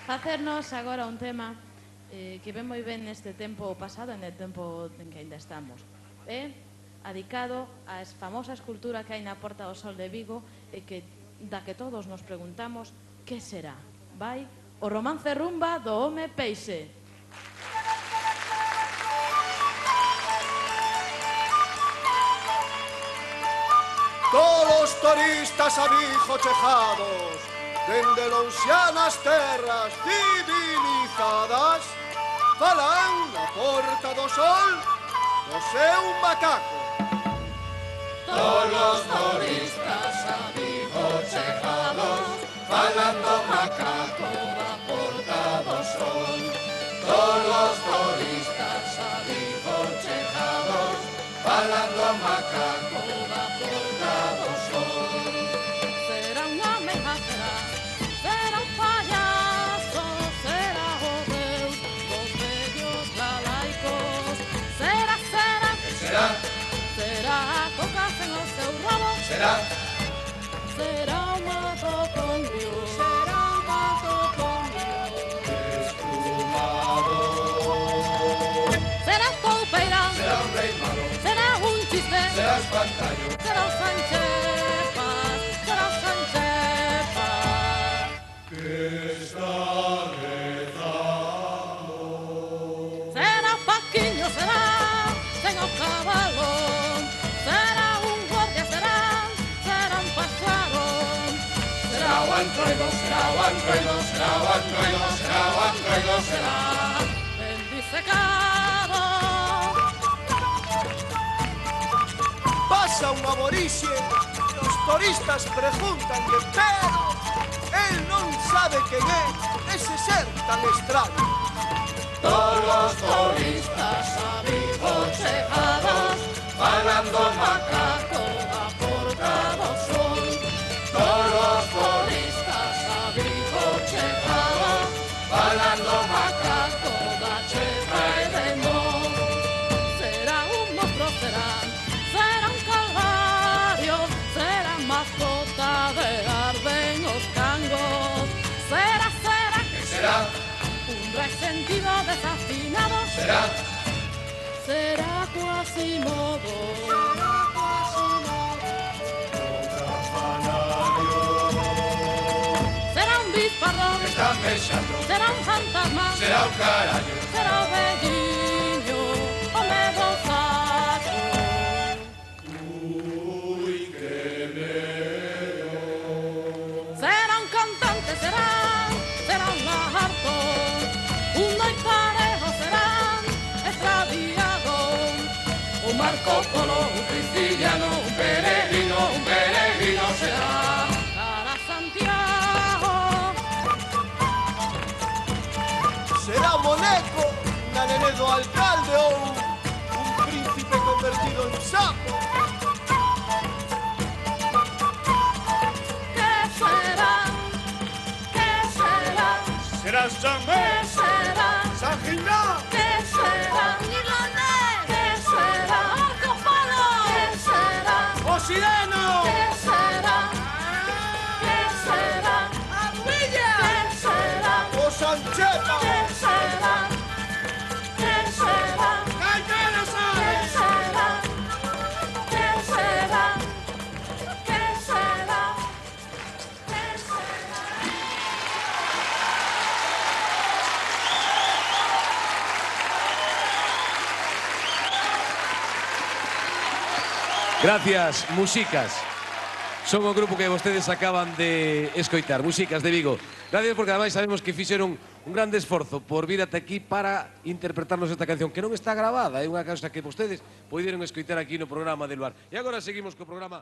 facernos agora un tema que ven moi ben neste tempo pasado e no tempo en que ainda estamos. É adicado á famosa escultura que hai na Porta do Sol de Vigo e da que todos nos preguntamos que será. Vai o romance rumba do home peixe. Todos os turistas a Vigo chejados, dende lousianas terras civilizadas, falan na Porta do Sol do seu macaco. Todos os turistas a Vigo chejados, falan do macaco da Porta do Sol. Todos os turistas a Vigo chejados, falan do macaco da Porta do Sol. Será un home será, será un payaso, será o Deus dos vellos galaicos. Será, será, Será, será a cocas en o seu rabo. será, Será un mato con Dios, será un mato con Dios. esfumado. Será coupeirán, Será un rei malo, será un chiste, será espantallo. será o Sanchepas, será o Sanchepas. Que está rezando. Será Paquiño, será sen o cabalo. Será un guardia, será un paxaro. Será o antroido, será o antroido, será o antroido, será o antroido, será. Ben disecado. Pasa un aborixe, os turistas preguntanlle, pero el non sabe quen é ese ser tan extraño. Todos os turistas a Vigo chegados, falan do macaco da Porta do Sol. Todos os turistas a Vigo chegados, falan do macaco da Chepa e de Mon. Será un monstruo, será un calvario, será mascota de arden os cangos. Será, será, Que será, un resentido desafinado. será, Será Quasimodo. Será un bisparrón, está fechando. será un fantasma, Será o carallo. será o velliño, o medo saco. Ui, que medo. Será un cantante, será un lagarto, un noiparejo será extraviado. Un Marco Polo, un cristiano, un peregrino será. Para Santiago, Será Moneco, na nené do alcalde ou un príncipe convertido en sapo. ¿qué será? ¿Qué será? Será San ¿Qué será? San Gilán, ¿Qué será? ¿Qué será? Marco Polo. ¿Qué será? o Sireno, ¿Qué será? ¿Qué será? ¿Qué será? o Sanchepa. ¿Qué será? ¿Qué será? Ai, que non ¿Qué sabes? será? ¿Qué será? ¿Qué será? ¿Qué será? Gracias, Musicas. Son o grupo que vostedes acaban de escoitar, Musicas de Vigo. Gracias porque ademais sabemos que fixeron un grande esforzo por vir ata aquí para interpretarnos esta canción que non está grabada, é unha cousa que vostedes poideron escoitar aquí no programa de Luar. E agora seguimos co programa